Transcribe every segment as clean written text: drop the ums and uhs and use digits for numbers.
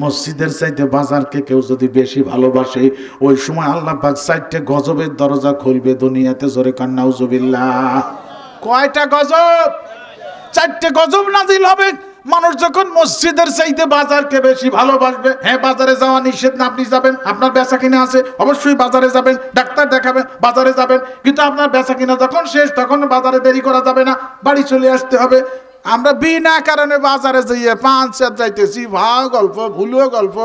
মসজিদের চাইতে বাজারকে কেউ যদি বেশি ভালোবাসে, ওই সময় আল্লাহ পাক 4টে গজবের দরজা খুলবে দুনিয়াতে। জোরে কান নাউজুবিল্লাহ। কয়টা গজব? 4টে গজব নাজিল হবে মানুষ যখন মসজিদের চাইতে বাজারকে বেশি ভালোবাসবে। হ্যাঁ, বাজারে যাওয়া নিষেধ না, আপনি যাবেন, আপনার বেচা কিনা আছে, অবশ্যই বাজারে যাবেন, ডাক্তার দেখাবেন, বাজারে যাবেন, কিন্তু আপনার বেচা কিনা যখন শেষ তখন বাজারে দেরি করা যাবে না, বাড়ি চলে আসতে হবে। আমরা বিনা কারণে বাজারে যাইয়ে 5 যাইতেছি, ভাও গল্প ভুলো গল্প,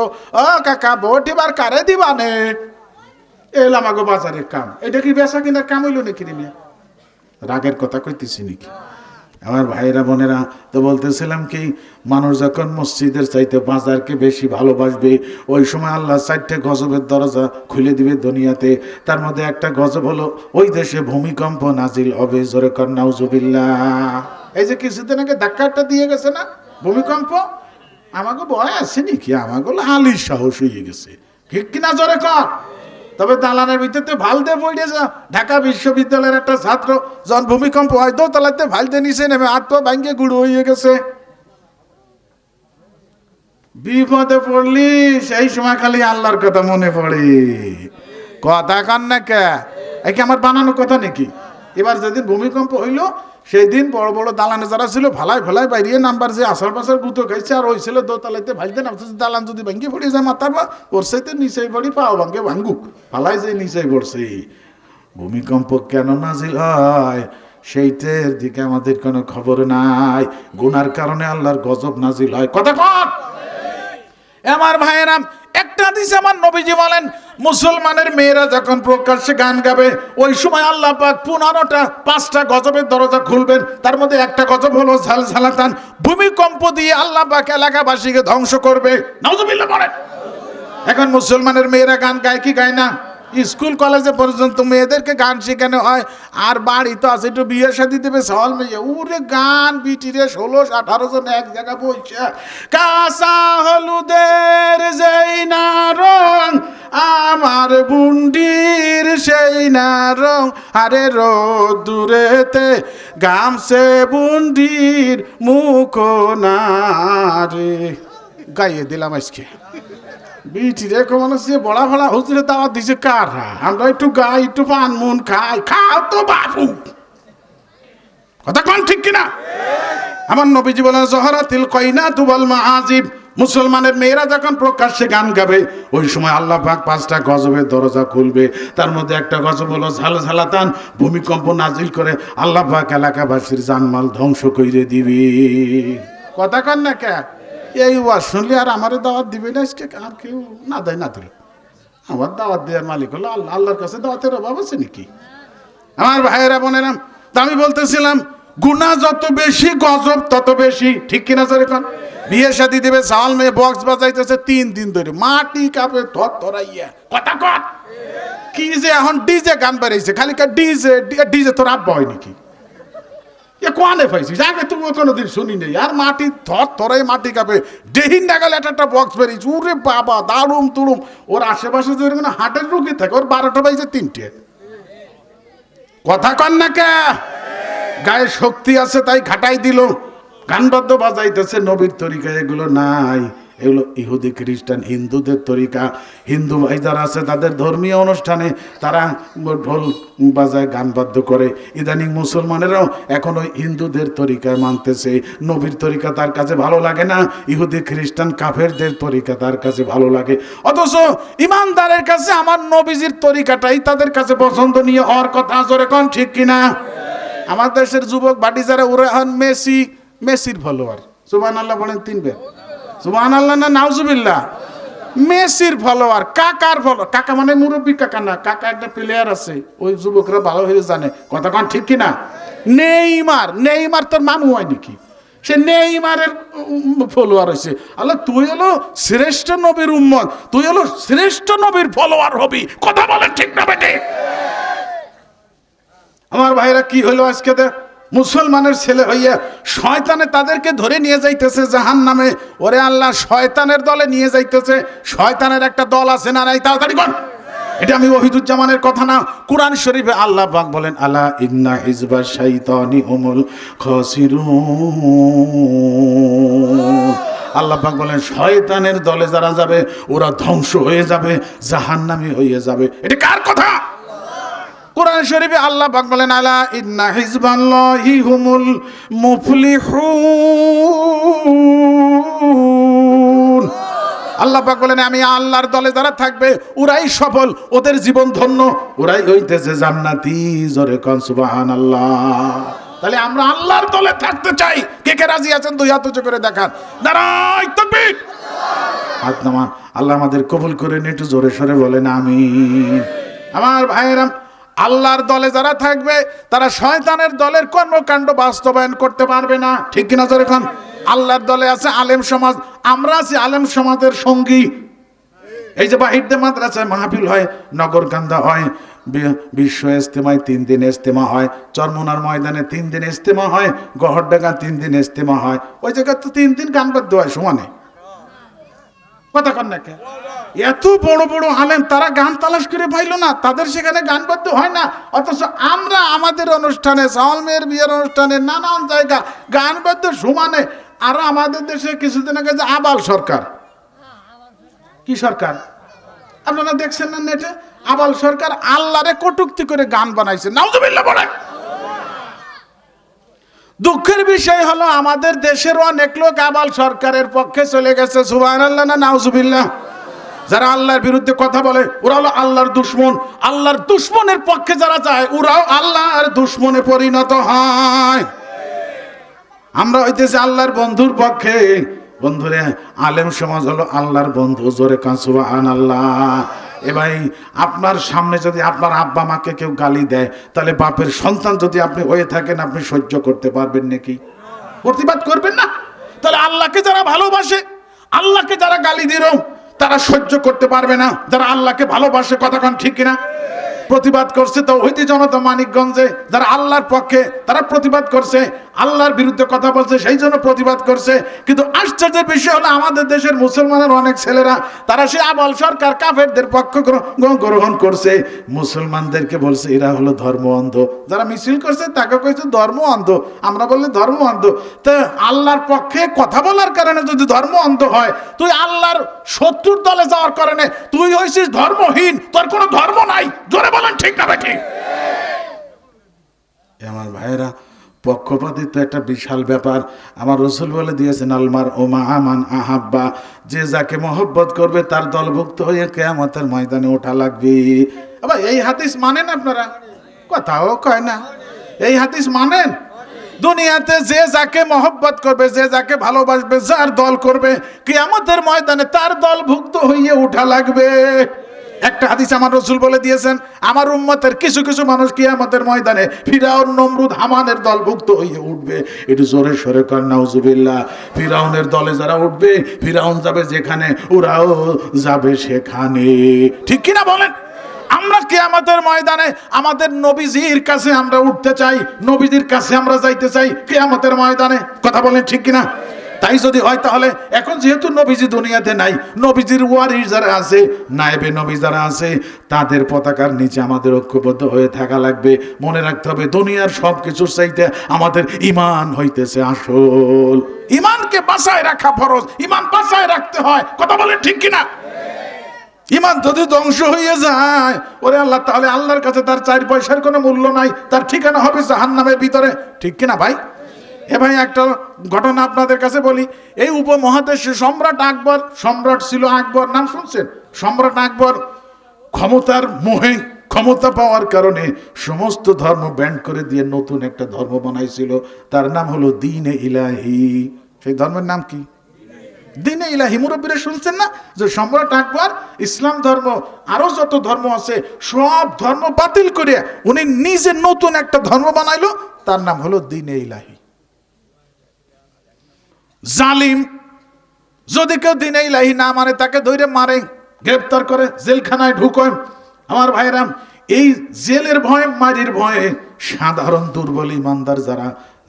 ও কাকা ভোট এবার কারে দিবানে, এলাম আগো বাজারের কাম। এটা কি বেচা কিনার কাম হইল নাকি রে? রাগের কথা কইতেছি নাকি? আমার ভাইরা বোনেরা, তো বলতেছিলাম কি, মানুষ যখন মসজিদের চাইতে বাজারকে বেশি ভালোবাসবে, ওই সময় আল্লাহ 4টে গজবের দরজা খুলে দিবে দুনিয়াতে। তার মধ্যে একটা গজব হলো ওই দেশে ভূমিকম্প নাজিল হবে। জোরে কর নাউজুবিল্লাহ। এই যে কিছুদিন আগে ধাক্কাটা দিয়ে গেছে না ভূমিকম্প, আমাকে ভয় আছে নাকি? আমাকে আলির সাহস হয়ে গেছে, ঠিক কিনা? জোরে কর। তবে দালানের ভিতরে ভালদে পড়ে যা। ঢাকা বিশ্ববিদ্যালয়ের একটা ছাত্র যখন ভূমিকম্প হয় দোতলাতে ভালদে নিচে নেমে হাত পা ভাঙ্গে গুঁড়ো হয়ে গেছে। বিপদে পড়লি সেই সময় খালি আল্লাহর কথা মনে পড়ে। কথা কান না কে? একে আমার বানানো কথা নাকি? এবার যেদিন ভূমিকম্প হইল সেই দিন বড় বড় দালানে যারা ছিল ভালাই ভালাই বাইরে নাম্বার যে আসার পাশার গুতো খাইছে, আর ওই ছিল দোতলাইতে ভাইতে নামতেছে। দালান যদি ভাঙ্গি পড়ে যায় মাথার বা ওর সাথে নিচেই পড়ি, পাও ভাঙ্গে ভাঙ্গুক, ফালাই যে নিচেই পড়ছে। ভূমিকম্প কেন নাজিল হয় সেইটার দিকে আমাদের কোনো খবর নাই। গুনার কারণে আল্লাহর গজব নাজিল হয়। কথা কর আমার ভাইয়েরা। একটা হাদিস আমার নবীজি বলেন, মুসলমানের মেয়েরা যখন প্রকাশ্যে গান গাবে ওই সময় আল্লাহ পাক 5টা গজবের দরজা খুলবেন। তার মধ্যে একটা গজব হলো ঝালঝালাতান, ভূমিকম্প দিয়ে আল্লাহ পাক এলাকাবাসীকে ধ্বংস করবে। নাউজুবিল্লাহ বলেন। এখন মুসলমানের মেয়েরা গান গায় কি গায় না? স্কুল কলেজে পর্যন্ত মেয়েদেরকে গান শেখানো হয়। আর বাড়ি তো আছে, একটু বিয়ে শাদী দেবে সল মেয়ে, উরে গান বিটিরে 16-18 জন এক জায়গা বইছে। কাঁচা হলুদের যেই না রং, আমার বুন্ডির সেই না রং, আরে রোদুরেতে গামছে বুন্ডির মুখ না রে। গাইয়ে দিলাম আজকে। বিটি রেখো মানুষ বড়া ভরা হুজুরে দাওয়াত দিছে কারা? আমরা একটু গাই, একটু পান মুন খাই। খাও তো বাবু, কথা কোন ঠিক কিনা? আমার নবীজি বলেন, জহরাতিল কয়নাতু ওয়াল মাআজিব, মুসলমানের মেয়েরা যখন প্রকাশ্যে গান গাবে ওই সময় আল্লাহ পাক 5টা গজবের দরজা খুলবে। তার মধ্যে একটা গজব হলো ঝালঝালাতান, ভূমিকম্প নাজিল করে আল্লাহ পাক এলাকাবাসীর জানমাল ধ্বংস করে দিবে। কথা কন না কে? এই ওয়াজ শুনলে আর আমারে দাওয়াত দিবে না আজকে? আর কেউ না দেয় না দিল, আমার দাওয়াত দেওয়ার মালিক হলো আল্লাহ। আল্লাহর কাছে দাওয়াতের অভাব আছে নাকি? আমার ভাইয়েরা বোনেরা, তা আমি বলতেছিলাম গুনাহ যত বেশি গজব তত বেশি, ঠিক কিনা? জোরে কোন। বিয়ে শাদী দেবে, চাল মেয়ে বক্স বাজাইতেছে 3 দিন ধরে, মাটি কাঁপে থরথরাইয়া। কথা কর। কি যে এখন ডিজে গান বেরিয়েছে, খালি ডিজে ডিজে। তোর আব্বা হয় নাকি? কোয়ানে পাইছিস আগে? তুমি কোনোদিন শুনি নেই। আর মাটি থরথরাই মাটি কাঁপে, ডেহিন নাগালে একটা বক্স বেরিয়েছে, উরে বাবা দারুম তুরুম। ওর আশেপাশে যদি হাটের রুগী থাকে, ওর 12টা বাজে 3টে। কথা কন না কে? গায়ে শক্তি আছে তাই ঘাটাই দিল, গানবাদ্য বাজাইতেছে নবীর তরিকা। এগুলো নাই, এগুলো ইহুদি খ্রিস্টান হিন্দুদের তরিকা। হিন্দু ভাই যারা আছে তাদের ধর্মীয় অনুষ্ঠানে তারা ঢোল বাজায়, গান বাদ্য করে। ইদানিং মুসলমানেরাও এখন ওই হিন্দুদের তরিকায় মানতেছে। নবীর তরিকা তার কাছে ভালো লাগে না, ইহুদি খ্রিস্টান কাফেরদের তরিকা তার কাছে ভালো লাগে। অথচ ইমানদারের কাছে আমার নবীজির তরিকাটাই তাদের কাছে পছন্দনীয় হওয়ার কথা। জোরে কোন ঠিক কিনা? আমার দেশের যুবক বাটি যারা ওরা হন মেসির ফলোয়ার। সুবহানাল্লাহ বলেন 3 বার। সুবহানাল্লাহ না নাউজুবিল্লাহ। মেসির ফলোয়ার। কাকার ফলোয়ার। কাকা মানে মুরব্বী কাকা না, কাকা একটা প্লেয়ার আছে, ওই যুবকরা ভালো হয়ে জানে। কথা কোন ঠিক কিনা? নেইমার তোর মামু হয় নাকি? সে নেইমারের ফলোয়ার হয়েছে। আল্লাহ তুই হলো শ্রেষ্ঠ নবীর উম্মত, তুই হলো শ্রেষ্ঠ নবীর ফলোয়ার হবি। কথা বলেন ঠিক না বেটে? আমার ভাইরা কি হলো আজকে? মুসলমানের ছেলে হইয়া শয়তানে তাদেরকে ধরে নিয়ে যাইতেছে জাহান্নামে। ওরে আল্লাহ, শয়তানের দলে নিয়ে যাইতেছে। শয়তানের একটা দল আছে না নাই? তাড়াতাড়ি কর। এটা আমি ওহিদুজ্জামানের কথা না, কুরআন শরীফে আল্লাহ পাক বলেন আলা ইন্না হিজবাশ শাইতানি হুমুল খাসিরুন। আল্লাহ পাক বলেন শয়তানের দলে যারা যাবে ওরা ধ্বংস হয়ে যাবে, জাহান্নামী হয়ে যাবে। এটা কার কথা? কুরআন শরীফে আল্লাহ পাক বলেন আলা ইন্না হিজবাল্লাহি হুমুল মুফলিহুন। আল্লাহ পাক বলেন আমি আল্লাহর দলে যারা থাকবে ওরাই সফল, ওদের জীবন ধন্য, ওরাই হইতেছে জান্নাতি। জোরে কোন সুবহানাল্লাহ। তাহলে আমরা আল্লাহর দলে থাকতে চাই। কে কে রাজি আছেন দুই হাত উঁচু করে দেখান। নারায়ে তাকবীর। হাত নামান। আল্লাহ আমাদের কবুল করে নিন, একটু জোরে সরে বলেন আমিন। আমার ভাইয়েরা, আল্লাহর দলে যারা থাকবে তারা শয়তানের দলের কর্মকাণ্ড বাস্তবায়ন করতে পারবে না। ঠিক কিনা জোরে কোন। আল্লাহর দলে আছে আলেম সমাজ, আমরা আছি আলেম সমাজের সঙ্গী। এই যে বাহিরদে মাদ্রাসায় মাহফিল হয়, নগরকান্দা হয়, বিশ্ব ইজতেমায় 3 দিন ইজতেমা হয়, চরমোনার ময়দানে 3 দিন ইজতেমা হয়, গহরডাঙ্গা 3 দিন ইজতেমা হয়। ওই জায়গায় তো 3 দিন গান বাদ্য হয় সমানে। কথা কন না কে? এত বড় বড় আলেম তারা গান তালাশ করে পাইলো না, তাদের সেখানে গান বাদ্য হয় না। অথচ আমরা আমাদের অনুষ্ঠানে, সাওয়াল মেয়ের বিয়ের অনুষ্ঠানে, নানান জায়গা গান বাদ্য সমানে। আর আমাদের দেশে কিছুদিন আগে যে আবাল সরকার, কি সরকার আপনারা দেখছেন না নেটে? আবাল সরকার আল্লাহরে কটূক্তি করে গান বানাইছে। নাউজুবিল্লাহ বলেন। দুঃখের বিষয় হলো আমাদের দেশের অনেক লোক আবাল সরকারের পক্ষে চলে গেছে। সুবহানাল্লাহ না নাউজুবিল্লাহ। যারা আল্লাহর বিরুদ্ধে কথা বলে ওরা হলো আল্লাহর দুশমন। আল্লাহর দুশমনের পক্ষে যারা যায় ওরাও আল্লাহর দুশমনে পরিণত হয়। আমরা হইতেছি আল্লাহর বন্ধুর পক্ষে। বন্ধুরে, আলেম সমাজ হলো আল্লাহর বন্ধু। জোরে কান সুবহানাল্লাহ। এ ভাই, আপনার সামনে যদি আপনার আব্বা মাকে কেউ গালি দেয়, তাহলে বাপের সন্তান যদি আপনি হয়ে থাকেন, আপনি সহ্য করতে পারবেন নাকি? প্রতিবাদ করবেন না? তাহলে আল্লাহকে যারা ভালোবাসে, আল্লাহকে যারা গালি দিল তারা সহ্য করতে পারবে না। যারা আল্লাহকে ভালোবাসে, কথা কন ঠিক কিনা? প্রতিবাদ করছে তাওহীদি জনতা মানিকগঞ্জে, যারা আল্লাহর পক্ষে তারা প্রতিবাদ করছে, আল্লাহর বিরুদ্ধে কথা বলছে সেই জন্য প্রতিবাদ করছে। কিন্তু আশ্চর্যের বিষয় হলো আমাদের দেশের মুসলমানের অনেক ছেলেরা তারা সে আবাল সরকার কাফেরদের পক্ষ গ্রহণ করছে। মুসলমানদেরকে বলছে এরা হলো ধর্ম অন্ধ। যারা মিছিল করছে তাকে কইছে ধর্ম অন্ধ। আমরা বললে ধর্ম অন্ধ। তা আল্লাহর পক্ষে কথা বলার কারণে যদি ধর্ম অন্ধ হয়, তুই আল্লাহর শত্রুর দলে যাওয়ার কারণে তুই হইছিস ধর্মহীন, তোর কোনো ধর্ম নাই। জোরে বলেন ঠিক না বেঠিক? আমার ভাইয়েরা, পক্ষপাতিত্ব একটা বিশাল ব্যাপার। আমার রাসূল বলে দিয়েছেন আলমার ওমা আমান আহাব্বা, যে যাকে মহব্বত করবে তার দলভুক্ত হয়ে কিয়ামতের ময়দানে ওঠা লাগবে। আবার এই হাদিস মানেন আপনারা? কথাও কয় না। এই হাদিস মানেন? দুনিয়াতে যে যাকে মহব্বত করবে, যে যাকে ভালোবাসবে, যার দল করবে, কিয়ামতের ময়দানে তার দলভুক্ত হয়ে ওঠা লাগবে। একটা হাদিস আমার রাসূল বলে দিয়েছেন আমার উম্মতের কিছু কিছু মানুষ কিয়ামতের ময়দানে ফিরাউন, নমরুদ, হামানের দলভুক্ত হয়ে উঠবে। একটু জোরে সরে কর নাউজুবিল্লাহ। ফিরাউনের দলে যারা উঠবে, ফিরাউন যাবে যেখানে ওরাও যাবে সেখানে। ঠিক কিনা বলেন? আমরা কিয়ামতের ময়দানে আমাদের নবীজির কাছে আমরা উঠতে চাই, নবীজির কাছে আমরা যাইতে চাই কিয়ামতের ময়দানে। কথা বলেন ঠিক কিনা? তাই যদি হয় তাহলে এখন যেহেতু নবীজি দুনিয়াতে নাই, নবীজির ওয়ারিস যারা আছে, নায়েবে নবী যারা আছে, তাদের পতাকার নিচে আমাদের ঐক্যবদ্ধ হয়ে থাকা লাগবে। মনে রাখতে হবে দুনিয়ার সব কিছুর চাইতে আমাদের ঈমান হইতেছে আসল। ঈমানকে বাঁচায় রাখা ফরজ, ঈমান বাঁচায় রাখতে হয়। কথা বলেন ঠিক কিনা? ঈমান যদি ধ্বংস হয়ে যায়, ওরে আল্লাহ, তাহলে আল্লাহর কাছে তার 4 পয়সার কোনো মূল্য নাই, তার ঠিকানা হবে জাহান্নামের ভিতরে। ঠিক কিনা ভাই? এ ভাই, একটা ঘটনা আপনাদের কাছে বলি। এই উপমহাদেশে সম্রাট আকবর, সম্রাট ছিল আকবর, নাম শুনছেন? সম্রাট আকবর ক্ষমতার মোহে, ক্ষমতা পাওয়ার কারণে সমস্ত ধর্ম ব্যান্ড করে দিয়ে নতুন একটা ধর্ম বানাইছিল। তার নাম হলো দ্বীন-এ ইলাহি। সেই ধর্মের নাম কি? দ্বীন-এ ইলাহি। মুরব্বীরা শুনছেন না যে সম্রাট আকবর ইসলাম ধর্ম আরো যত ধর্ম আছে সব ধর্ম বাতিল করে উনি নিজে নতুন একটা ধর্ম বানাইলো, তার নাম হলো দ্বীন-এ ইলাহি। জালিম যদি কেউ দ্বীন-এ ইলাহি না মানে তাকে ধরে মারে, গ্রেফতার করে, জেলখানায় ঢুকায়। আমার ভাইরাম, এই জেলের ভয়ে, মারির ভয়ে সাধারণ দুর্বল ইমানদার যারা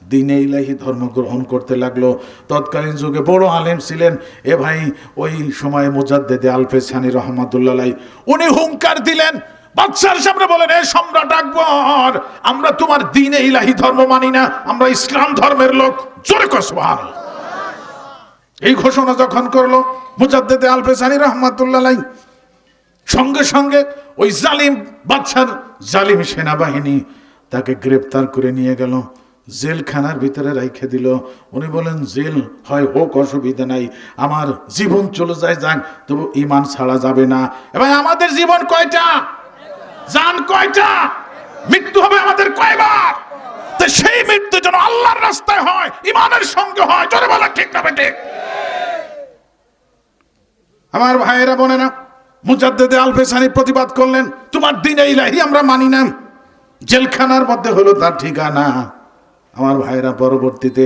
দ্বীনে ইলাহি ধর্ম গ্রহণ করতে লাগলো। তৎকালীন যুগে বড় আলেম ছিলেন এ ভাই, ওই সময় মুজাদ্দেদে আলফে সানি রহমাতুল্লাহ আলাইহি, উনি হুঙ্কার দিলেন, বাদশার সামনে বলেন, এ সম্রাট আকবর, আমরা তোমার দ্বীনে ইলাহি ধর্ম মানি না, আমরা ইসলাম ধর্মের লোক। জোরে কর সুবহানাল্লাহ। এই ঘোষণা যখন করলো মুজাদ্দেদে আলফে সানি রহমাতুল্লাহ আলাইহি, সঙ্গে সঙ্গে ওই জালিম বাদশার জালিম সেনাবাহিনী তাকে গ্রেপ্তার করে নিয়ে গেল, জেলখানার ভিতরে রেখে দিল। উনি বলেন, জেল হয় হোক, অসুবিধা নাই, আমার জীবন চলে যায় যাক, তবু ঈমান ছাড়া যাবে না। এবার আমাদের জীবন কয়টা, জান কয়টা, মৃত্যু হবে আমাদের কয়বার, তো সেই মৃত্যু যেন আল্লাহর রাস্তায় হয়, ঈমানের সঙ্গে হয়। জোরে বলা ঠিক না বেটে? আমার ভাইয়েরা বোনেরা, মুজাদ্দেদে আলফে সানি প্রতিবাদ করলেন, তোমার দ্বীনে ইলাহি আমরা মানি না। জেলখানার মধ্যে হলো তার ঠিকানা। আমার ভাইয়েরা, পরবর্তীতে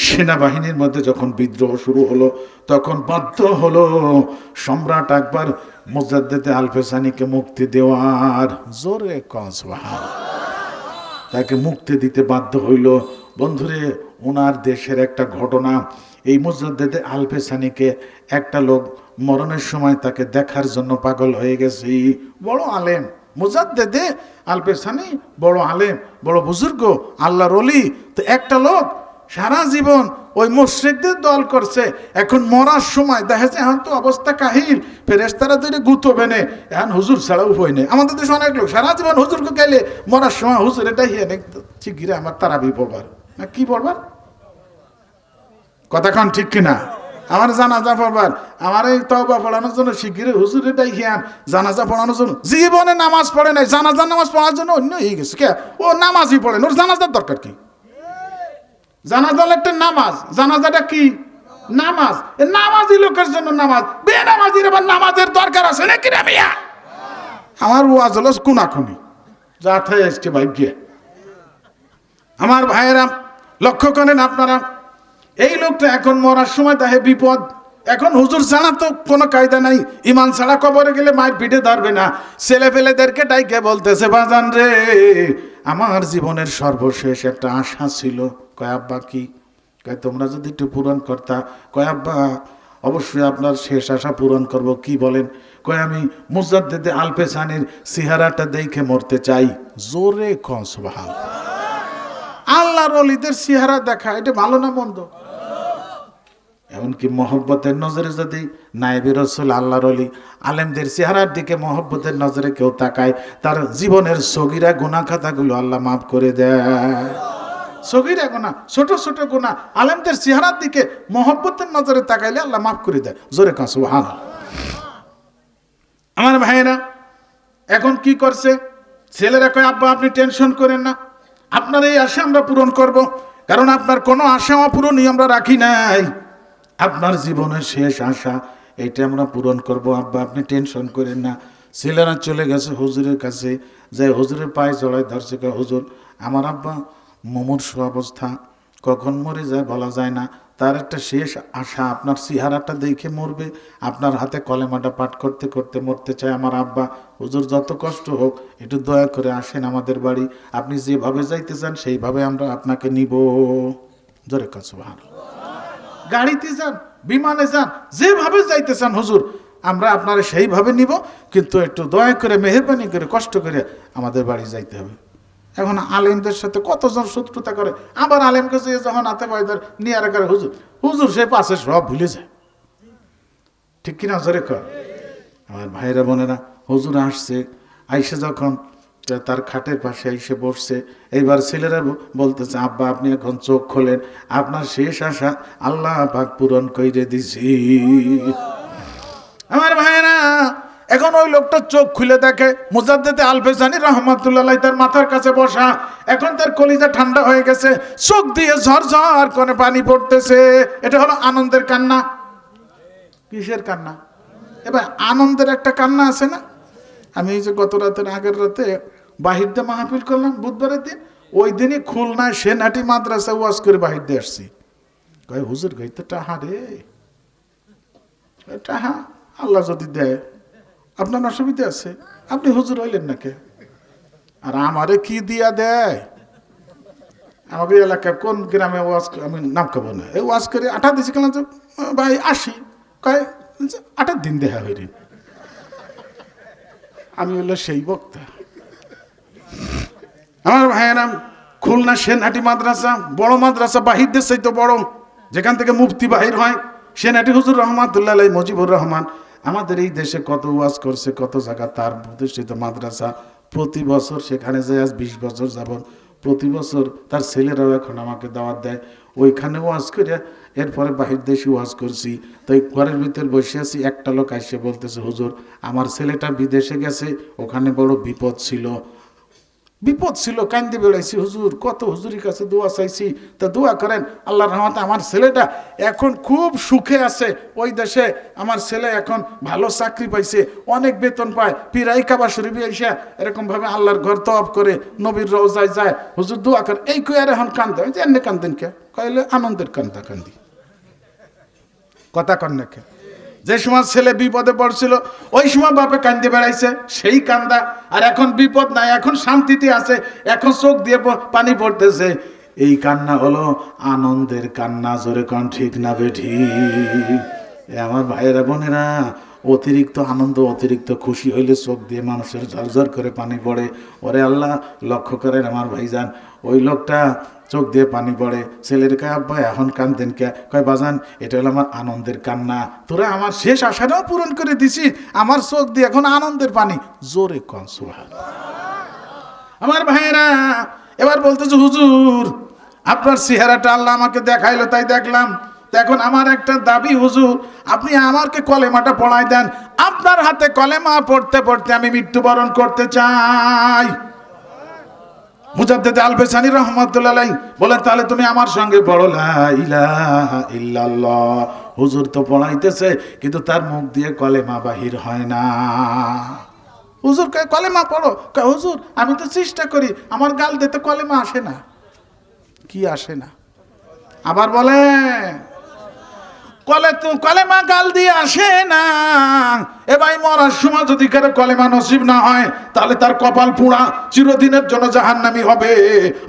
সেনাবাহিনীর মধ্যে যখন বিদ্রোহ শুরু হলো, তখন বাধ্য হলো সম্রাট আকবর মুজাদ্দেদে আলফে সানিকে মুক্তি দেওয়ার। জোরে কসবাহার, তাকে মুক্তি দিতে বাধ্য হইল। বন্ধুরে, ওনার দেশের একটা ঘটনা, এই মুজাদ্দেদে আলফে সানিকে একটা লোক মরণের সময় তাকে দেখার জন্য পাগল হয়ে গেছে। বড় আলেম মুজাদ্দেদে আলফে সানি, বড় আলেম, বড় বুজুর্গ, আল্লাহর ওলি। তো একটা লোক সারা জীবন ওই মুশরিকদের দল করছে, এখন মরার সময় দেখা যাচ্ছে এখন তো অবস্থা কাহিল, ফেরেশতারা ধরে গুতবে না, এখন হুজুর ছাড়া উপায় নেই। আমাদের দেশে অনেক লোক সারা জীবন হুজুরকে গেলে মরার সময় হুজুর এটা হিয়ে ঠিক গিরে আমার তারাবি পড়বার না, কি পড়বার কথা কান ঠিক কিনা, আমার জানাজা পড়বার, আমার এই তওবা পড়ানোর জন্য শিগগিরই হুজুর এটাই হিয়ান জানাজা পড়ানোর জন্য। জীবনে নামাজ পড়ে নাই, জানাজা নামাজ পড়ার জন্য অন্য হয়ে গেছে। কে ও নামাজই পড়ে না, ওর জানাজার দরকার কি? জানাজা একটা নামাজ, জানাজাটা কি নামাজ, নামাজি লোকের জন্য নামাজ, বেনামাজির আবার নামাজের দরকার আছে নাকি রে মিয়া? আমার ওয়াজ হলো কুনাকুনি, যা থাই আজকে ভাই গিয়ে। আমার ভাইয়েরা লক্ষ্য করেন আপনারা, এই লোকটা এখন মরার সময় দেখে বিপদ, এখন হুজুর ছাড়া তো কোনো কায়দা নাই, ইমান ছাড়া কবরে গেলে মায়ের পিঠে ধরবে না। ছেলে ফেলেদেরকে ডাইকে বলতেছে, বাজান রে, আমার জীবনের সর্বশেষ একটা আশা ছিল। কয় আব্বা কি? কয় তোমরা যদি একটু পূরণ করতা। কয় আব্বা অবশ্যই আপনার শেষ আশা পূরণ করব। কি বলেন? কয় আমি মুজাদ্দেদে আলফে সানির চেহারাটা দেখে মরতে চাই। জোরে কও সুবহানাল্লাহ। আল্লাহর ওলিদের চেহারা দেখা এটা ভালো না মন্দ? এমনকি মহব্বতের নজরে যদি নায়েবে রাসূল আল্লাহর ওলি আলেমদের চেহারার দিকে মহব্বতের নজরে কেউ তাকায়, তার জীবনের সগীরা গুনাহ খাতাগুলো আল্লাহ মাফ করে দেয়। সগীরা গুনাহ, ছোট ছোট গুনাহ আলেমদের চেহারার দিকে মহব্বতের নজরে তাকাইলে আল্লাহ মাফ করে দেয়। জোরে কাঁ সুবহানাল্লাহ। আমার ভাইয়েরা এখন কি করছে? ছেলেরা কয় আব্বা আপনি টেনশন করেন না, আপনার এই আশা আমরা পূরণ করব, কারণ আপনার কোনো আশা অপূরণীয় আমরা রাখি নাই। আপনার জীবনের শেষ আশা এইটা আমরা পূরণ করব, আব্বা আপনি টেনশন করেন না। ছেলেরা চলে গেছে হুজুরের কাছে, যে হুজুরের পায়ে জড়ায় ধরছে, হুজুর আমার আব্বা মুমূর্ষু অবস্থা, কখন মরে যায় বলা যায় না, তার একটা শেষ আশা আপনার চেহারাটা দেখে মরবে, আপনার হাতে কলেমাটা পাঠ করতে করতে মরতে চায় আমার আব্বা। হুজুর যত কষ্ট হোক একটু দয়া করে আসেন আমাদের বাড়ি, আপনি যেভাবে যাইতে চান সেইভাবে আমরা আপনাকে নিব। জোরে কাঁ সুবহানাল্লাহ। গাড়িতে যান, বিমানে যান, যেভাবে যাইতে চান হুজুর আমরা আপনারা সেইভাবে নিব, কিন্তু একটু দয়া করে মেহেরবানি করে কষ্ট করে আমাদের বাড়ি যাইতে হবে। এখন আলেমদের সাথে কতজন শত্রুতা করে, আবার আলেমকে যে যখন হাতে পায়দার নিয়ে আর করে হুজুর, হুজুর সে পাশে সব ভুলে যায়। ঠিক কিনা জোরে কর। আমার ভাইরা বোনেরা, হুজুর আসছে, আইসে যখন তার খাটের পাশে এসে বসছে, এইবার ছেলেরা বলতেছে আব্বা আপনি এখন চোখ খোলেন, আপনার শেষ আশা আল্লাহ পাক পূরণ কইরে দিছি। আমার ভাইরা এখন ওই লোকটা চোখ খুলে দেখে মুজাদ্দেদে আলফে সানি রহমাতুল্লাহ আলাইহি তার মাথার কাছে বসা। এখন তার কলিজা ঠান্ডা হয়ে গেছে, চোখ দিয়ে ঝরঝর করে পানি পড়তেছে। এটা হলো আনন্দের কান্না। কিসের কান্না? এবার আনন্দের একটা কান্না আছে না? আমি এই যে গত রাতের আগের রাতে বাহির দিয়ে মাহফিল করলাম বুধবারের দিন, ওই দিনই খুলনায় সেনাটি মাদ্রাসা ওয়াজ করে বাহির দিয়ে আসছি। কয় হুজুর গাইতে টাহা রে, টাহা আল্লাহ যদি দেয় আপনার অসুবিধা আছে, আপনি হুজুর হইলেন না কে? আর আমারে কি দিয়া দেয়? আমাকে এলাকায় কোন গ্রামে ওয়াজ আমি নাম খাবো না, এই ওয়াজ করে 8 দিয়েছি কেন ভাই আসি, কয় 8 দিন দেখা হইনি। আমি হলো সেই বক্তা। আমার ভাইয়েরা, খুলনা সেনহাটি মাদ্রাসা বড় মাদ্রাসা, বাহির দেশ চাইতে বড়, যেখান থেকে মুফতি বাহির হয়। সেনহাটি হুজুর রহমাতুল্লাহ আলাইহি মুজিবুর রহমান আমাদের এই দেশে কত ওয়াজ করছে, কত জায়গা তার প্রতিষ্ঠিত মাদ্রাসা। প্রতি বছর সেখানে যে আজ 20 বছর যাবত প্রতি বছর তার ছেলেরাও এখন আমাকে দাওয়াত দেয়, ওইখানে ওয়াজ করে এরপরে বাহির দেশে ওয়াজ করছি। তো এই ঘরের ভিতর বসে আছি, একটা লোক এসে বলতেছে, হুজুর আমার ছেলেটা বিদেশে গেছে, ওখানে বড় বিপদ ছিল, কান্দে বেড়াইছি হুজুর, কত হুজুরের কাছে দোয়া চাইছি, তা দোয়া করেন আল্লাহর রহমতে আমার ছেলেটা এখন খুব সুখে আছে ওই দেশে। আমার ছেলে এখন ভালো চাকরি পাইছে, অনেক বেতন পায়, পিরাই কাবা শরীফে এসে এরকম ভাবে আল্লাহর ঘর তওয়াব করে, নবীর রওজায় যায়, হুজুর দোয়া করেন। এই কই আর এখন কান্দে, এমনি কান্দেন কে? কইলে আনন্দের কান্দা কান্দি, কথা কন না কে? যে সময় ছেলে বিপদে পড়ছিল ওই সময় বাপে কান্দে বেড়াইছে, সেই কান্দা। আর এখন বিপদ নাই, এখন শান্তিতে আছে, এখন চোখ দিয়ে পানি পড়তেছে, এই কান্না হলো আনন্দের কান্না। জোরে কন ঠিক না বেঠি? আমার ভাইয়েরা বোনেরা, অতিরিক্ত আনন্দ অতিরিক্ত খুশি হইলে চোখ দিয়ে মানুষের ঝরঝর করে পানি পড়ে। ওরে আল্লাহ, লক্ষ্য করেন আমার ভাইজান, ওই লোকটা চোখ দিয়ে পানি পড়ে, ছেলের কয় আব্বা এখন কান্দেন কে? কয় বাজান এটা হলো আমার আনন্দের কান্না, তোরা আমার শেষ আশাটাও পূরণ করে দিছি, আমার চোখ দিয়ে এখন আনন্দের পানি। জোরে কন সুবহানাল্লাহ। আমার ভাইয়েরা, এবার বলতেছে হুজুর আপনার চেহারাটা আল্লাহ আমাকে দেখাইলো তাই দেখলাম, এখন আমার একটা দাবি হুজুর, আপনি আমাকে কলেমাটা পড়াই দেন, আপনার হাতে কলেমা পড়তে পড়তে আমি মৃত্যুবরণ করতে চাই। মুজাদ্দিদ আল-বেসানি রহমাতুল্লাহ আলাইহি বলেন, তাহলে তুমি আমার সঙ্গে পড়ো লা ইলাহা ইল্লাল্লাহ। হুজুর তো পড়াইতেছে কিন্তু তার মুখ দিয়ে কলেমা বাহির হয় না। হুজুর কয় কলেমা পড়ো, কয় হুজুর আমি তো চেষ্টা করি, আমার গাল দিয়ে তো কলেমা আসে না। কি আসে না? আবার বলে কলেমা গাল দিয়ে আসে না। এ ভাই, মরার সময় যদি কারো কলেমা নসিব না হয় তাহলে তার কপাল পোড়া, চিরদিনের জন্য জাহান্নামী হবে।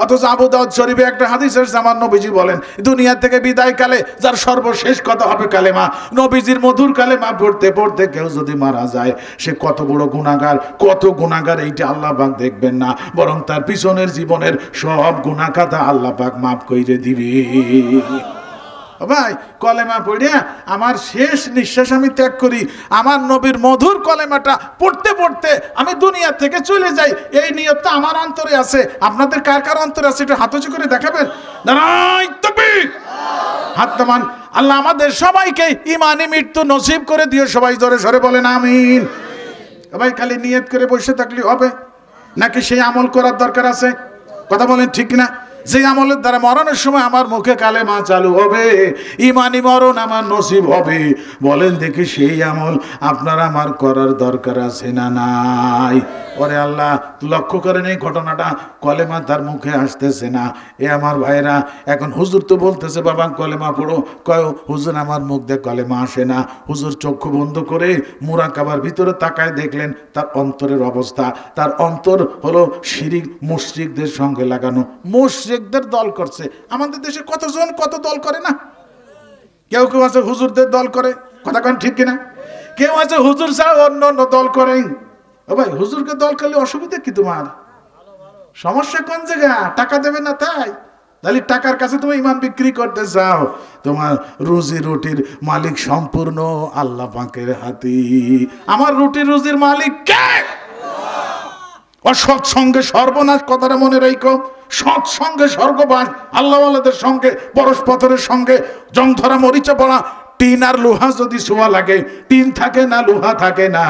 অথচ আবু দাউদ শরীফে একটা হাদিসের জামান নবীজি বলেন, দুনিয়া থেকে বিদায় কালে যার সর্বশেষ কথা হবে কালেমা। নবীজির মধুর কালেমা পড়তে পড়তে কেউ যদি মারা যায়, সে কত বড় গুনাহগার, কত গুনাহগার এইটা আল্লাহ পাক দেখবেন না, বরং তার পিছনের জীবনের সব গুনাহ খাতা আল্লাহ পাক মাফ কইরে দিবে। ভাই, কলেমা পড়িয়া আমার শেষ নিঃশ্বাস আমি ত্যাগ করি, আমার নবীর মধুর কলেমাটা পড়তে পড়তে আমি দুনিয়া থেকে চলে যাই, এই নিয়তটা আমার অন্তরে আছে। আপনাদের কার কার অন্তরে আছে একটু হাত উঁচু করে দেখাবেন। নারায়ে তাকবীর, হাত নামান। আল্লাহ আমাদের সবাইকে ঈমানি মৃত্যু নসিব করে দিও। সবাই জোরে সরে বলেন আমিন। ভাই, খালি নিয়ত করে বসে থাকলে হবে নাকি সেই আমল করার দরকার আছে? কথা বলেন ঠিক না? যে আমলের দ্বারা মরণের সময় আমার মুখে কালেমা চালু হবে, ইমানি মরণ আমার নসিব হবে, বলেন দেখি সেই আমল আপনার আমার করার দরকার আছে না নাই? ওরে আল্লাহ, লক্ষ্য করেন এই ঘটনাটা, কলেমা তার মুখে আসতেছে না। এ আমার ভাইরা, এখন হুজুর তো বলতেছে বাবা কলেমা পড়ো, কয় হুজুর আমার মুখ দিয়ে কলেমা আসে না। হুজুর চক্ষু বন্ধ করে মুরাকাবার ভিতরে তাকায় দেখলেন তার অন্তরের অবস্থা, তার অন্তর হলো শিরিক মুশরিকদের সঙ্গে লাগানো, মুশরিকদের দল করছে। আমাদের দেশে কতজন কত দল করে না? কেউ কেউ আছে হুজুরদের দল করে, কথা কেন ঠিক কিনা? কেউ আছে হুজুর ছাড়া অন্য অন্য দল করে। ও ভাই, হুজুরকে দল করলে অসুবিধা কি তোমার? সমস্যা কোন জায়গা? টাকা দেবে না তাই? তাহলে টাকার কাছে তুমি ইমান বিক্রি করতে চাও? তোমার রুজি রুটির মালিক সম্পূর্ণ আল্লাহ পাকের হাতে। আমার রুটি রুজির মালিক কে? অসৎ সঙ্গে সর্বনাশ, কথাটা মনে রাখো। সৎ সঙ্গে স্বর্গবাস, আল্লাহওয়ালাদের সঙ্গে পরস্পরের সঙ্গে জং ধরা মরিচা পড়া। টিন আর লোহা যদি ছোঁয়া লাগে, টিন থাকে না লোহা থাকে না,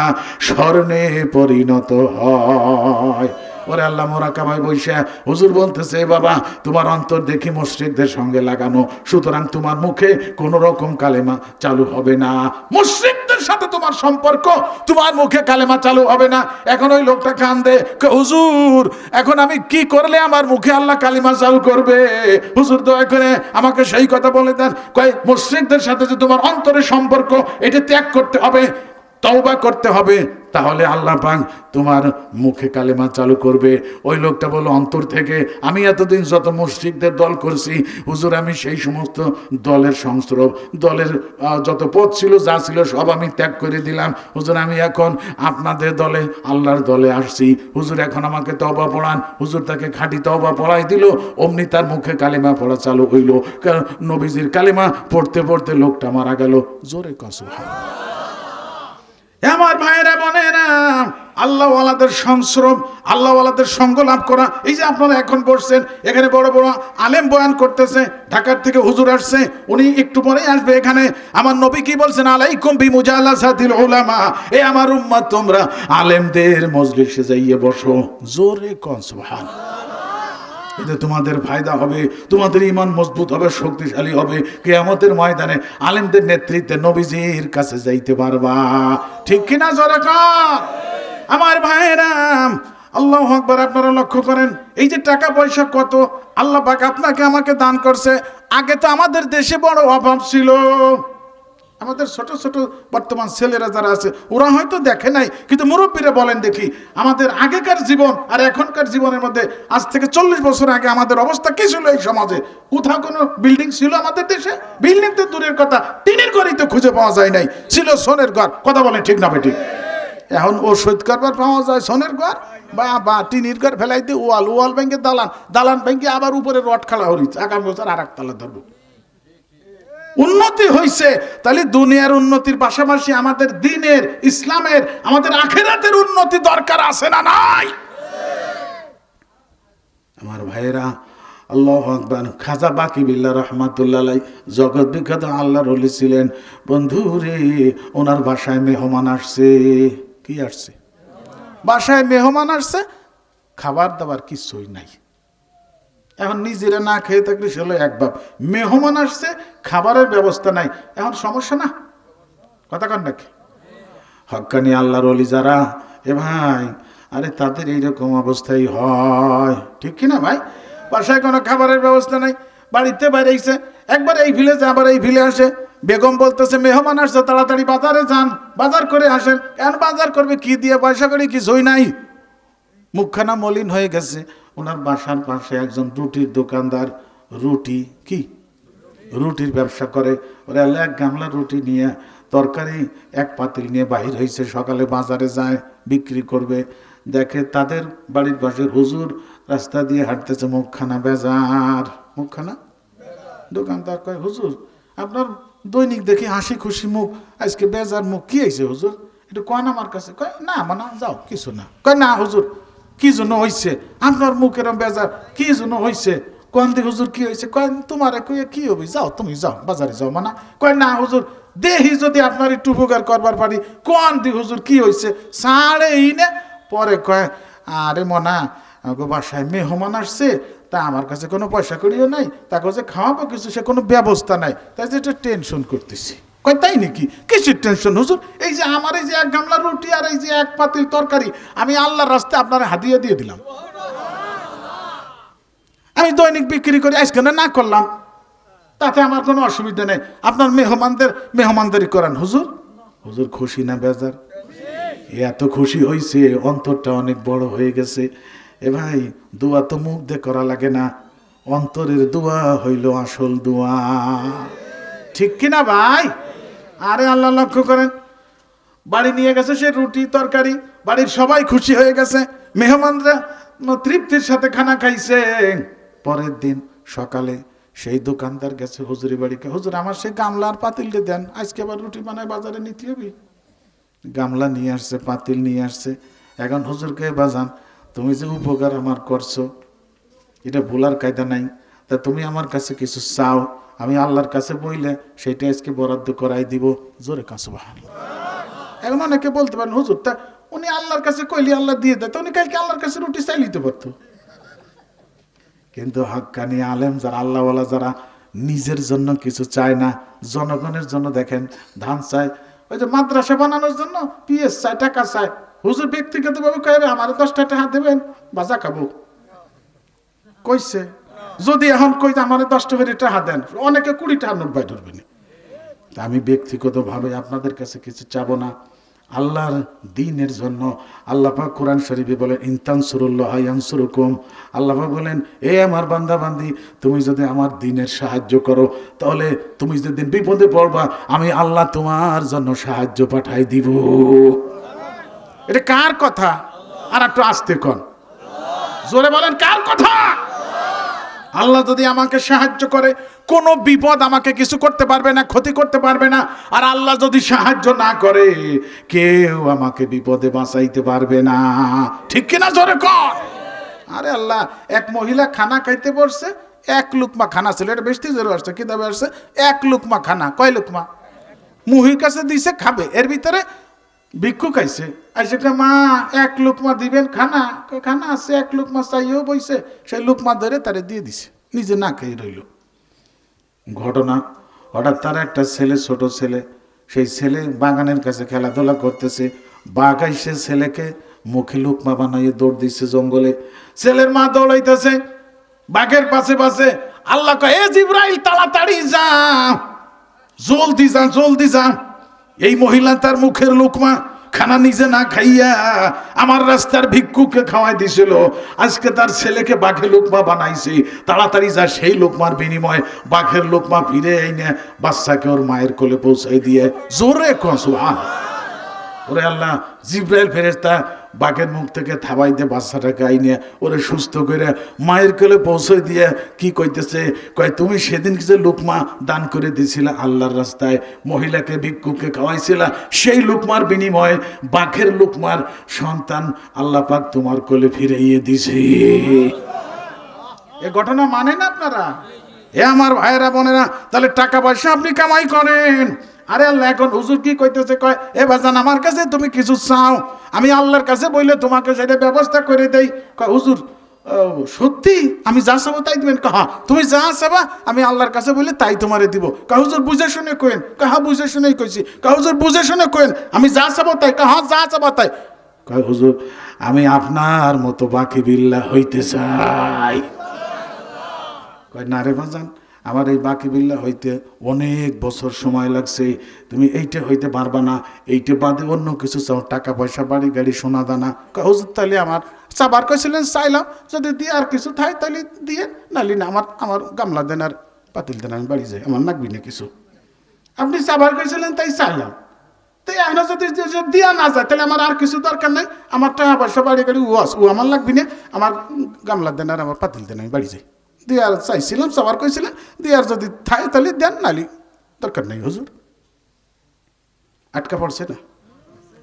স্বর্ণে পরিণত হয়। ওরে আল্লাহ, মোরাকাবায় বৈশা হুজুর বলতেছে বাবা তোমার অন্তর দেখি মুশরিকদের সঙ্গে লাগানো, সুতরাং তোমার মুখে কোন রকম কালেমা চালু হবে না। মুশরিকদের সাথে তোমার সম্পর্ক, তোমার মুখে কালেমা চালু হবে না। এখন ওই লোকটা কান্দে, হুজুর এখন আমি কি করলে আমার মুখে আল্লাহ কালিমা চালু করবে? হুজুর দয়া করে আমাকে সেই কথা বলে দেন। কয় মুশরিকদের সাথে যে তোমার অন্তরের সম্পর্ক, এটা ত্যাগ করতে হবে, তওবা করতে হবে, তাহলে আল্লাহ পাক তোমার মুখে কালেমা চালু করবে। ওই লোকটা বলল অন্তর থেকে, আমি এতদিন যত মুশরিকদের দল করছি হুজুর, আমি সেই সমস্ত দলের সংস্রব, দলের যত পথ ছিল যা ছিল সব আমি ত্যাগ করে দিলাম হুজুর, আমি এখন আপনাদের দলে, আল্লাহর দলে আসছি হুজুর, এখন আমাকে তওবা পড়ান। হুজুর তাকে খাঁটি তওবা পড়াই দিল, অমনি তার মুখে কালেমা পড়া চালু হইল। কারণ নবীজির কালেমা পড়তে পড়তে লোকটা মারা গেল। জোরে কও সুবহানাল্লাহ। আমার ভাইয়েরা বোনেরা, আল্লাহওয়ালাদের সংস্রব, আল্লাহওয়ালাদের সঙ্গ লাভ করা। এই যে আপনারা এখন বসছেন, এখানে বড় বড় আলেম বয়ান করতেছে, ঢাকার থেকে হুজুর আসছে, উনি একটু পরেই আসবে এখানে। আমার নবী কি বলছেন? আলাইকুম বিমুজালাসাতিল উলামা, এ আমার উম্মত তোমরা আলেমদের মজলিসে যাইয়ে বসো। জোরে কোন সুবহানাল্লাহ। এতে তোমাদের ফায়দা হবে, তোমাদের ঈমান মজবুত হবে, শক্তিশালী হবে। কিয়ামতের ময়দানে আলেমদের নেতৃত্বে নবীজির কাছে যাইতে পারবা। ঠিক কিনা জোরে কর আমার ভাইরা। আল্লাহু আকবার। আপনারা লক্ষ্য করেন, এই যে টাকা পয়সা কত আল্লাহ পাক আপনাকে আমাকে দান করছে। আগে তো আমাদের দেশে বড় অভাব ছিল। আমাদের ছোট ছোট বর্তমান ছেলেরা যারা আছে ওরা হয়তো দেখে নাই, কিন্তু মুরব্বীরা বলেন দেখি, আমাদের আগেকার জীবন আর এখনকার জীবনের মধ্যে আজ থেকে 40 বছর আগে আমাদের অবস্থা কি ছিল? এই সমাজে কোথাও কোনো বিল্ডিং ছিল আমাদের দেশে? বিল্ডিং তো দূরের কথা, টিনের ঘরই তো খুঁজে পাওয়া যায় নাই, ছিল সোনের ঘর। কথা বলেন ঠিক না বেঠিক? এখন ও সৈয়দ কারবার পাওয়া যায় সোনের ঘর বা টিনের ঘর ফেলাইতে ওয়াল ভেঙে দালান ভেঙে আবার উপরে রড খালা হরিছে, আগামী বছর আর এক তালা ধরবো। উন্নতি হয়েছে, তাহলে দুনিয়ার উন্নতির পাশাপাশি আমাদের দ্বীনের, ইসলামের, আমাদের আখিরাতের উন্নতি দরকার আছে না নাই? আমার ভাইয়েরা, আল্লাহু আকবার। খাজা বাকি বিল্লাহ রাহমাতুল্লাহ আলাইহি জগৎ বিখ্যাত আল্লাহর ওলি ছিলেন। বন্ধুরে, ওনার বাসায় মেহমান আসছে। কি আসছে? বাসায় মেহমান আসছে, খাবার দাবার কিছুই নাই। এখন নিজেরা না খেয়ে থাকলে সেগুলো এক ভাব, মেহমান আসছে খাবারের ব্যবস্থা নাই, এখন সমস্যা না? কথা কন নাকি? হক্কানি আল্লাহর ওলি যারা, এ ভাই, আরে তাদের এইরকম অবস্থাই হয়। ঠিক কিনা ভাই? বাসায় কোনো খাবারের ব্যবস্থা নাই, বাড়িতে বাইরেছে, একবার এই ভিলে যায় আবার এই ভিলে আসে। বেগম বলতেছে মেহমান আসছে, তাড়াতাড়ি বাজারে যান, বাজার করে আসেন। এখন বাজার করবে কি দিয়ে? পয়সা করে কিছুই নাই, মুখখানা মলিন হয়ে গেছে। ওনার বাসার পাশে একজন রুটির দোকানদার, রুটির ব্যবসা করে। ওরা এক গামলা রুটি নিয়ে, তরকারি এক পাতিল নিয়ে বাহির হয়েছে, সকালে বাজারে যায় বিক্রি করবে। দেখে তাদের বাড়ির পাশে হুজুর রাস্তা দিয়ে হাঁটতেছে, মুখখানা বেজার। মুখখানা, দোকানদার কয়, হুজুর আপনার দৈনিক দেখি হাসি খুশি মুখ, আজকে বেজার মুখ, কি হয়েছে হুজুর? একটু কন আমার কাছে। কয় না মানা যাও, কিছু না। কয় না হুজুর, কি জন্য হয়েছে আপনার মুখ এরম বেজার? কি জন্য হয়েছে? কোন দি হুজুর কি হয়েছে? কয় তোমার কি হবে, যাও তুমি যাও বাজারে যাও। মানা কয় না হুজুর, দেহি যদি আপনার একটু উপকার করবার পারি। কোন দি হুজুর কি হয়েছে? সাড়ে নে। পরে কয়, আরে মনা গো, বাসায় মেহমান আসছে, তা আমার কাছে কোনো পয়সা করিও নাই, তাকে যে খাওয়াবো কিছু, সে কোনো ব্যবস্থা নাই, তাই যে একটু টেনশন করতেছি। কয় তাই নাকি? কিসের টেনশন হুজুর? এই যে আমার এই যে এক গামলা রুটি আর এই যে এক পাতিল তরকারি আমি আল্লাহর রাস্তায় আপনার হাদিয়া দিয়ে দিলাম। আমি দৈনিক বিক্রি করে আজকে না করলাম, তাতে আমার কোনো অসুবিধা নেই। আপনার মেহমানদারি করান হুজুর। হুজুর খুশি না বেজার? এত খুশি হয়েছে, অন্তরটা অনেক বড় হয়ে গেছে। এ ভাই, দোয়া তো মুখ দিয়ে করা লাগে না, অন্তরের দোয়া হইল আসল দোয়া। ঠিক কিনা ভাই? আরে আল্লাহ লক্ষ্য করেন, বাড়ি নিয়ে গেছে সে রুটি তরকারি, বাড়ির সবাই খুশি হয়ে গেছে, মেহমানরা তৃপ্তির সাথে খানা খাইছে। পরের দিন সকালে সেই দোকানদার গেছে হুজুরি বাড়িকে, হুজুর আমার সেই গামলা আর পাতিলটা দেন, আজকে আবার রুটি বানায় বাজারে নিতে হবে। গামলা নিয়ে আসছে, পাতিল নিয়ে আসছে। এখন হুজুরকে বাজান, তুমি যে উপকার আমার করছো এটা ভুলার কায়দা নাই, তা তুমি আমার কাছে কিছু চাও, আমি আল্লাহর কাছে বইলে সেটা আজকে বরাদ্দ করাই দিব। জোরে কাছে সুবহানাল্লাহ। এখন অনেকে বলতে পারেন হুজুর, তা উনি আল্লাহর কাছে কইলে আল্লাহ দিয়ে দেয়, তো উনি কালকে আল্লাহর কাছে রুটি চাই নিতে পারতো। কিন্তু হাক্কানি আলেম যারা, আল্লাহওয়ালা যারা, নিজের জন্য কিছু চায় না, জনগণের জন্য দেখেন ধান চায়, ওই যে মাদ্রাসা বানানোর জন্য পিএস চায়, টাকা চায়। হুজুর ব্যক্তিগতভাবে কইবে আমার 10টা টাকা দেবেন, বাজা খাবো। কইছে যদি এখন কই আমার 10টা করে টাকা দেন, অনেকে 20 টাকা নোট বাই ধরবেন। আমি ব্যক্তিগতভাবে আপনাদের কাছে কিছু চাবো না, আল্লাহর দ্বীনের জন্য। আল্লাহ পাক কোরআন শরীফে বলেন ইনতানসুরুল্লাহ ইয়ানসুরুকুম। আল্লাহ পাক বলেন, এ আমার বান্দা বান্দি, তুমি যদি আমার দ্বীনের সাহায্য করো, তাহলে তুমি যেদিন বিপদে পড়বা আমি আল্লাহ তোমার জন্য সাহায্য পাঠাই দিব। এটা কার কথা? আর একটু আস্তে কন, জোরে বলেন, কার কথা? আল্লাহ যদি আমাকে সাহায্য করে, কোনো বিপদ আমাকে কিছু করতে পারবে না, ক্ষতি করতে পারবে না। আর আল্লাহ যদি সাহায্য না করে, কেউ আমাকে বিপদে বাঁচাইতে পারবে না। ঠিক কিনা জোরে কর। আরে আল্লাহ, এক মহিলা খানা খাইতে বসছে, এক লুকমা খানা ছিল, এটা বেশি জোরে আসছে, কি দাবে আসছে, এক লুকমা খানা। কয় লুকমা? মুহির কাছে দিছে খাবে, এর ভিতরে ভিক্ষু খাইছে। আইসে মা এক লুকমা দিবেন খানা? খানা আছে, এক লুকমা চাইও বইছে। সেই লুকমা ধরে তারে দিয়ে দিছে, নিজে না খেয়ে রইল। ঘটনা, হঠাৎ তার একটা ছেলে, ছোট ছেলে, সেই ছেলে বাগানের কাছে খেলাধুলা করতেছে। বাঘ আইসে ছেলেকে মুখে লুকমা বানাইয়ে দৌড় দিচ্ছে জঙ্গলে। ছেলের মা দৌড়াইতেছে বাঘের পাশে পাশে। আল্লাহ কয়, এ জিবরাইল তাড়াতাড়ি যা, জলদি যা, জলদি যা। এই মহিলা তার মুখের লুকমা খানা নিজে না খাইয়া আমার রাস্তার ভিক্ষুকে খাওয়াই দিছিল, আজকে তার ছেলেকে বাঘে লুকমা বানাইছে। তাড়াতাড়ি যা, সেই লুকমার বিনিময়ে বাঘের লুকমা ফিরে আইনে বাচ্চাকে ওর মায়ের কোলে পৌঁছাই দিয়ে। জোরে কন সুবহানাল্লাহ। ওরে আল্লাহ, জিবরাইল ফেরেশতা বাঘের মুখ থেকে থাবাই দিয়ে বাচ্চাটাকে আইনে ওরে সুস্থ করে মায়ের কোলে পৌঁছে দিয়ে কি কইতেছে, কয় তুমি সেদিন যে লুকমা দান করে দিয়েছিলা আল্লাহর রাস্তায়, মহিলাকে ভিক্ষুকে খাওয়াইছিলা, সেই লুকমার বিনিময়ে বাঘের লুকমার সন্তান আল্লাহ পাক তোমার কোলে ফিরাইয়ে দিছে। এ ঘটনা মানে না আপনারা? এ আমার ভাইয়েরা বোনেরা, তাহলে টাকা পয়সা আপনি কামাই করেন। আরে আল্লাহ এখন হুজুর কি কইতেছে, কয় এ বাজান আমার কাছে তুমি কিছু চাও, আমি আল্লাহর কাছে বললে তোমাকে সেটা ব্যবস্থা করে দেই। কয় হুজুর সত্যি আমি যা চাবো তাই দিবেন? কহা তুমি যা চাবা আমি আল্লাহর কাছে বললে তাই তোমারে দিব। কয় হুজুর বুঝে শুনে কইন? কহা বুঝে শুনেই কইছি। কয় হুজুর বুঝে শুনে কইন, আমি যা চাবো তাই? কহা যা চাবা তাই। কয় হুজুর আমি আপনার মতো বাকি বিল্লাহ হইতে চাই। কয় না রে বাজান, আমার এই বাকি বিল্লাহ হইতে অনেক বছর সময় লাগছে, তুমি এইটা হইতে পারবা না, এইটা বাদে অন্য কিছু চাও, টাকা পয়সা, বাড়ি গাড়ি, সোনা দানা। হুজুর তাহলে আমার চাবার কইছিলেন চাইলাম, যদি দিয়ে আর কিছু থাই তাহলে দিয়ে, নালি না আমার গামলা দেন আর পাতিল দেন, আমি বাড়ি যাই, আমার লাগবি না কিছু। আপনি চাবার কইছিলেন তাই চাইলাম, তাই এখন যদি দিয়া না যায় তাহলে আমার আর কিছু দরকার নাই, আমার টাকা পয়সা, বাড়ি গাড়ি ও আমার লাগবি না, আমার গামলা দেন আর আমার পাতিল দেন, আমি বাড়ি যাই। দিয়ার চাইছিলাম, সবার কইছিলেন, দিয়ার যদি থাই তাহলে দেন, নালি দরকার নেই। হুজুর আটকা পড়ছে না,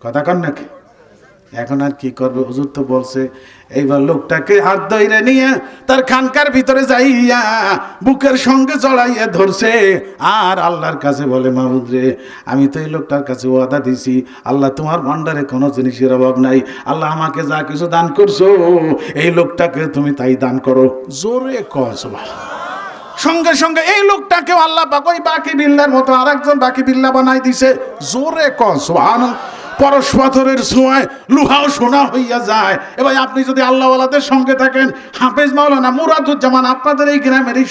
কথা কন নাকি? এখন আর কি করবে? হুজুর তো বলছে। এইবার লোকটাকে হাত ধরে নিয়ে তার খানকার ভিতরে যাইয়া বুকের সঙ্গে জড়াইয়া ধরছে আর আল্লাহর কাছে বলে, মাহমুদ রে, আমি তো এই লোকটার কাছে ওয়াদা দিছি, আল্লাহ তোমার ভান্ডারে কোনো জিনিসের অভাব নাই, আল্লাহ আমাকে যা কিছু দান করছো এই লোকটাকে তুমি তাই দান করো। জোরে কর সুবহানাল্লাহ। সঙ্গে সঙ্গে এই লোকটাকে আল্লাহ পাক ওই বাকি বিল্লার মতো আরেকজন বাকি বিল্লা বানাই দিছে। জোরে কর সুবহানাল্লাহ। পরশ পাথরের ছোঁয়ায় লুহাও সোনা হইয়া যায়। এবার আপনি যদি আল্লাহওয়ালাদের সঙ্গে থাকেন, হাফেজ মাওলানা মুরাদুজ্জামান আপনাদের এই গ্রামেরই